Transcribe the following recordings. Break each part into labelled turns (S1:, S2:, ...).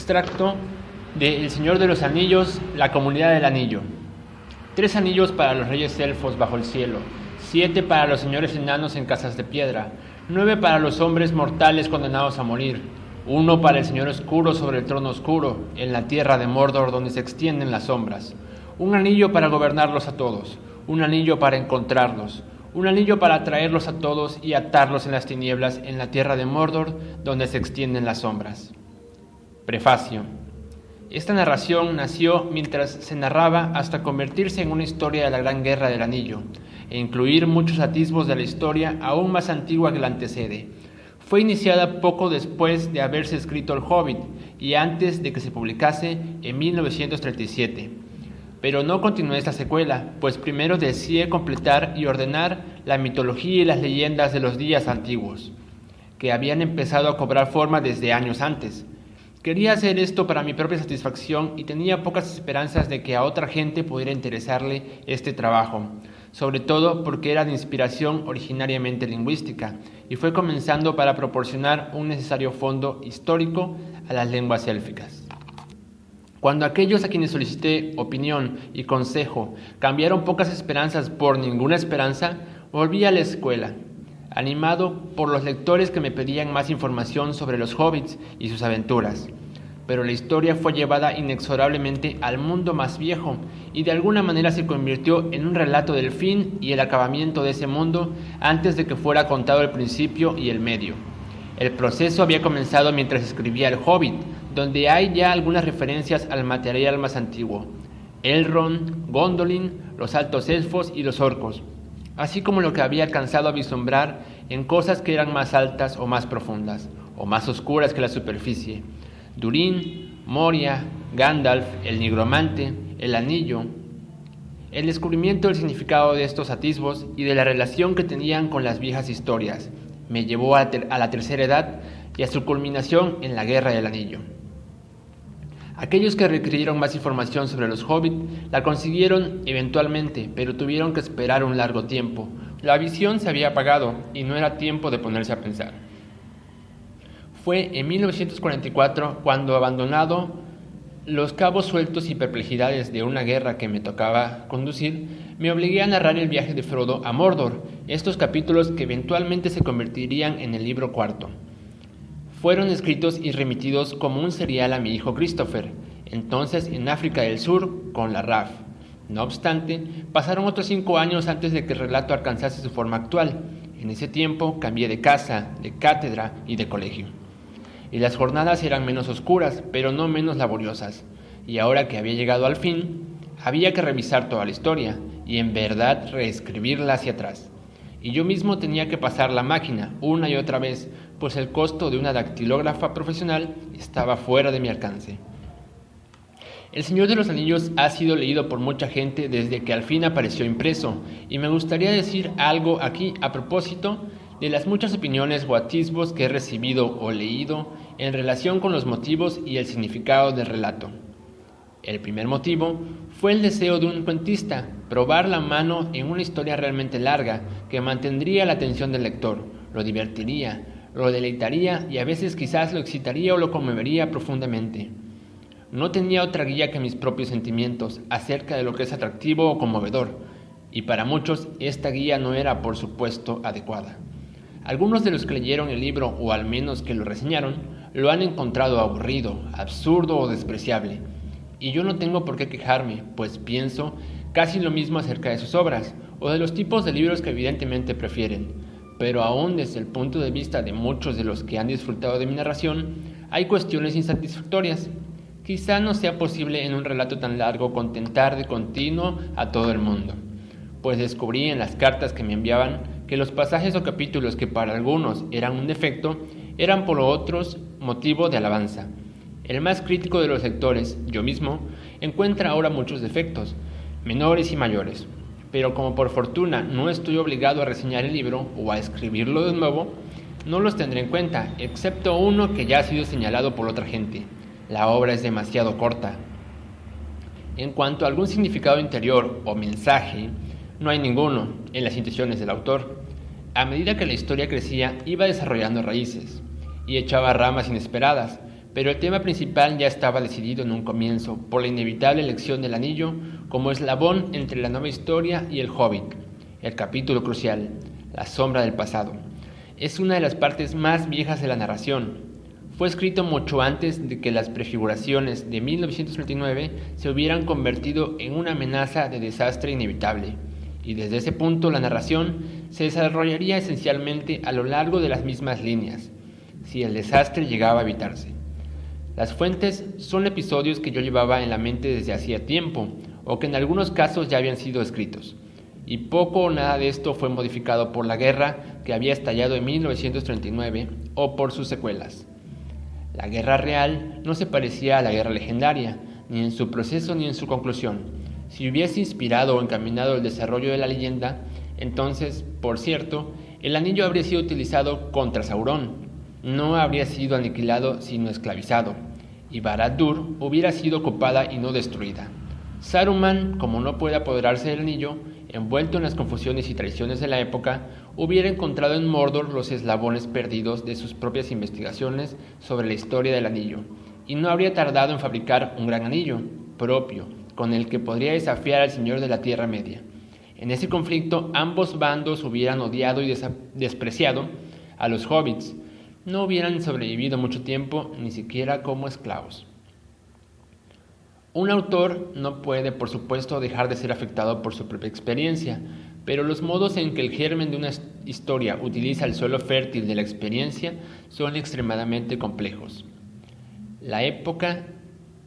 S1: Extracto de El Señor de los Anillos, la Comunidad del Anillo. 3 anillos para los reyes elfos bajo el cielo, 7 para los señores enanos en casas de piedra, 9 para los hombres mortales condenados a morir, 1 para el Señor oscuro sobre el trono oscuro, en la tierra de Mordor donde se extienden las sombras, un anillo para gobernarlos a todos, un anillo para encontrarlos, un anillo para atraerlos a todos y atarlos en las tinieblas en la tierra de Mordor donde se extienden las sombras. Prefacio. Esta narración nació mientras se narraba hasta convertirse en una historia de la Gran Guerra del Anillo, e incluir muchos atisbos de la historia aún más antigua que la antecede. Fue iniciada poco después de haberse escrito El Hobbit y antes de que se publicase en 1937. Pero no continué esta secuela, pues primero deseé completar y ordenar la mitología y las leyendas de los días antiguos, que habían empezado a cobrar forma desde años antes. Quería hacer esto para mi propia satisfacción y tenía pocas esperanzas de que a otra gente pudiera interesarle este trabajo, sobre todo porque era de inspiración originariamente lingüística y fue comenzando para proporcionar un necesario fondo histórico a las lenguas élficas. Cuando aquellos a quienes solicité opinión y consejo cambiaron pocas esperanzas por ninguna esperanza, volví a la escuela, animado por los lectores que me pedían más información sobre los hobbits y sus aventuras. Pero la historia fue llevada inexorablemente al mundo más viejo y de alguna manera se convirtió en un relato del fin y el acabamiento de ese mundo antes de que fuera contado el principio y el medio. El proceso había comenzado mientras escribía El Hobbit, donde hay ya algunas referencias al material más antiguo: Elrond, Gondolin, los altos elfos y los orcos, así como lo que había alcanzado a vislumbrar en cosas que eran más altas o más profundas, o más oscuras que la superficie. Durin, Moria, Gandalf, el nigromante, el anillo. El descubrimiento del significado de estos atisbos y de la relación que tenían con las viejas historias me llevó a la tercera edad y a su culminación en la Guerra del Anillo. Aquellos que requirieron más información sobre los Hobbit la consiguieron eventualmente, pero tuvieron que esperar un largo tiempo. La visión se había apagado y no era tiempo de ponerse a pensar. Fue en 1944 cuando, abandonado los cabos sueltos y perplejidades de una guerra que me tocaba conducir, me obligué a narrar el viaje de Frodo a Mordor, estos capítulos que eventualmente se convertirían en el libro 4. Fueron escritos y remitidos como un serial a mi hijo Christopher, entonces en África del Sur, con la RAF. No obstante, pasaron otros 5 años antes de que el relato alcanzase su forma actual. En ese tiempo cambié de casa, de cátedra y de colegio. Y las jornadas eran menos oscuras, pero no menos laboriosas. Y ahora que había llegado al fin, había que revisar toda la historia y en verdad reescribirla hacia atrás. Y yo mismo tenía que pasar la máquina una y otra vez, pues el costo de una dactilógrafa profesional estaba fuera de mi alcance. El Señor de los Anillos ha sido leído por mucha gente desde que al fin apareció impreso, y me gustaría decir algo aquí a propósito de las muchas opiniones o atisbos que he recibido o leído en relación con los motivos y el significado del relato. El primer motivo fue el deseo de un cuentista, probar la mano en una historia realmente larga que mantendría la atención del lector, lo divertiría, lo deleitaría y a veces quizás lo excitaría o lo conmovería profundamente. No tenía otra guía que mis propios sentimientos acerca de lo que es atractivo o conmovedor, y para muchos esta guía no era, por supuesto, adecuada. Algunos de los que leyeron el libro, o al menos que lo reseñaron, lo han encontrado aburrido, absurdo o despreciable. Y yo no tengo por qué quejarme, pues pienso casi lo mismo acerca de sus obras, o de los tipos de libros que evidentemente prefieren. Pero aún desde el punto de vista de muchos de los que han disfrutado de mi narración, hay cuestiones insatisfactorias. Quizá no sea posible en un relato tan largo contentar de continuo a todo el mundo, pues descubrí en las cartas que me enviaban que los pasajes o capítulos que para algunos eran un defecto, eran por otros motivo de alabanza. El más crítico de los lectores, yo mismo, encuentra ahora muchos defectos, menores y mayores, pero como por fortuna no estoy obligado a reseñar el libro o a escribirlo de nuevo, no los tendré en cuenta, excepto uno que ya ha sido señalado por otra gente. La obra es demasiado corta. En cuanto a algún significado interior o mensaje, no hay ninguno en las intenciones del autor. A medida que la historia crecía, iba desarrollando raíces y echaba ramas inesperadas, pero el tema principal ya estaba decidido en un comienzo, por la inevitable elección del anillo como eslabón entre la nueva historia y el Hobbit. El capítulo crucial, la sombra del pasado, es una de las partes más viejas de la narración. Fue escrito mucho antes de que las prefiguraciones de 1939 se hubieran convertido en una amenaza de desastre inevitable, y desde ese punto la narración se desarrollaría esencialmente a lo largo de las mismas líneas, si el desastre llegaba a evitarse. Las fuentes son episodios que yo llevaba en la mente desde hacía tiempo, o que en algunos casos ya habían sido escritos, y poco o nada de esto fue modificado por la guerra que había estallado en 1939 o por sus secuelas. La guerra real no se parecía a la guerra legendaria, ni en su proceso ni en su conclusión. Si hubiese inspirado o encaminado el desarrollo de la leyenda, entonces, por cierto, el anillo habría sido utilizado contra Sauron, no habría sido aniquilado sino esclavizado, y Barad-dûr hubiera sido ocupada y no destruida. Saruman, como no puede apoderarse del anillo, envuelto en las confusiones y traiciones de la época, hubiera encontrado en Mordor los eslabones perdidos de sus propias investigaciones sobre la historia del anillo, y no habría tardado en fabricar un gran anillo propio, con el que podría desafiar al Señor de la Tierra Media. En ese conflicto, ambos bandos hubieran odiado y despreciado a los hobbits. No hubieran sobrevivido mucho tiempo, ni siquiera como esclavos. Un autor no puede, por supuesto, dejar de ser afectado por su propia experiencia, pero los modos en que el germen de una historia utiliza el suelo fértil de la experiencia son extremadamente complejos. La época,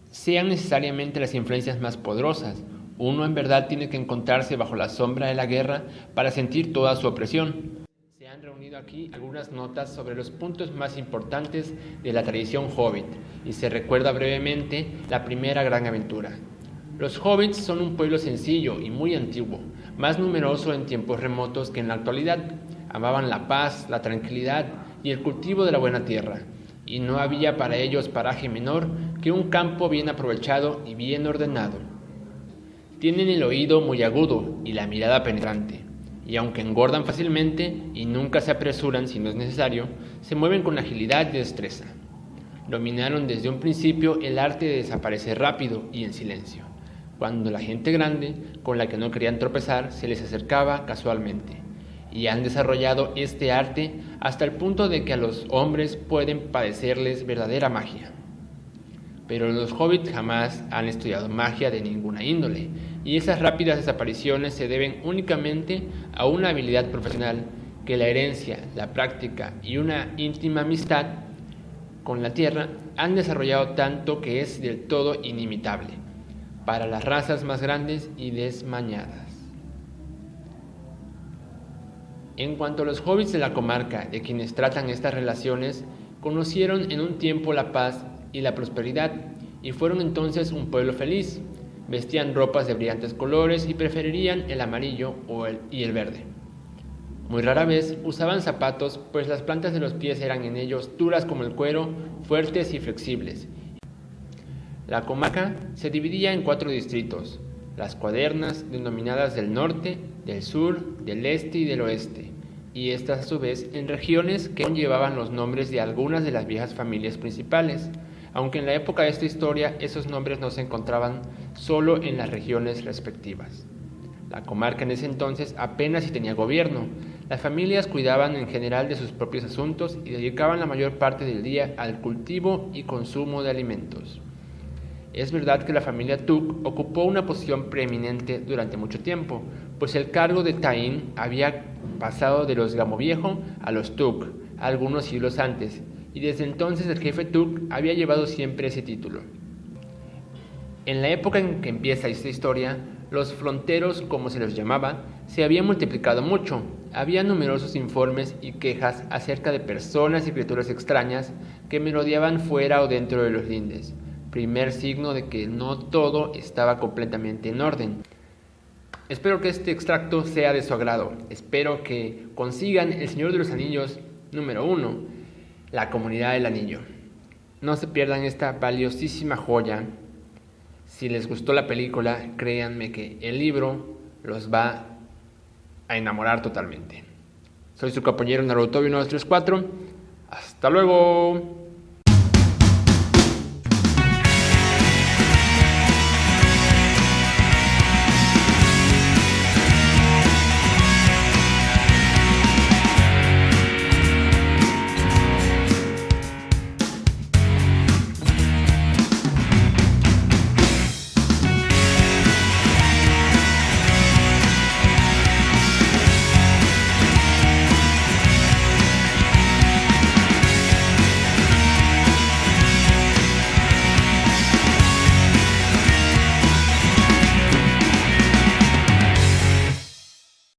S1: sean necesariamente las influencias más poderosas, uno en verdad tiene que encontrarse bajo la sombra de la guerra para sentir toda su opresión. Se han reunido aquí algunas notas sobre los puntos más importantes de la tradición hobbit, y se recuerda brevemente la primera gran aventura. Los hobbits son un pueblo sencillo y muy antiguo, más numeroso en tiempos remotos que en la actualidad. Amaban la paz, la tranquilidad y el cultivo de la buena tierra, y no había para ellos paraje menor que un campo bien aprovechado y bien ordenado. Tienen el oído muy agudo y la mirada penetrante, y aunque engordan fácilmente y nunca se apresuran si no es necesario, se mueven con agilidad y destreza. Dominaron desde un principio el arte de desaparecer rápido y en silencio, cuando la gente grande, con la que no querían tropezar, se les acercaba casualmente, y han desarrollado este arte hasta el punto de que a los hombres pueden padecerles verdadera magia. Pero los hobbits jamás han estudiado magia de ninguna índole, y esas rápidas desapariciones se deben únicamente a una habilidad profesional que la herencia, la práctica y una íntima amistad con la tierra han desarrollado tanto que es del todo inimitable para las razas más grandes y desmañadas. En cuanto a los hobbits de la comarca, de quienes tratan estas relaciones, conocieron en un tiempo la paz y la prosperidad, y fueron entonces un pueblo feliz. Vestían ropas de brillantes colores y preferirían el amarillo y el verde. Muy rara vez usaban zapatos, pues las plantas de los pies eran en ellos duras como el cuero, fuertes y flexibles. La comarca se dividía en 4 distritos, las cuadernas, denominadas del norte, del sur, del este y del oeste, y estas a su vez en regiones que aún llevaban los nombres de algunas de las viejas familias principales, aunque en la época de esta historia esos nombres no se encontraban solo en las regiones respectivas. La comarca en ese entonces apenas si tenía gobierno. Las familias cuidaban en general de sus propios asuntos y dedicaban la mayor parte del día al cultivo y consumo de alimentos. Es verdad que la familia Tuck ocupó una posición preeminente durante mucho tiempo, pues el cargo de Taín había pasado de los Gamoviejo a los Tuck algunos siglos antes, y desde entonces el jefe Tuck había llevado siempre ese título. En la época en que empieza esta historia, los fronteros, como se los llamaba, se habían multiplicado mucho. Había numerosos informes y quejas acerca de personas y criaturas extrañas que merodeaban fuera o dentro de los lindes, primer signo de que no todo estaba completamente en orden. Espero que este extracto sea de su agrado. Espero que consigan El Señor de los Anillos número 1, La Comunidad del Anillo. No se pierdan esta valiosísima joya. Si les gustó la película, créanme que el libro los va a enamorar totalmente. Soy su compañero Naruto 934. ¡Hasta luego!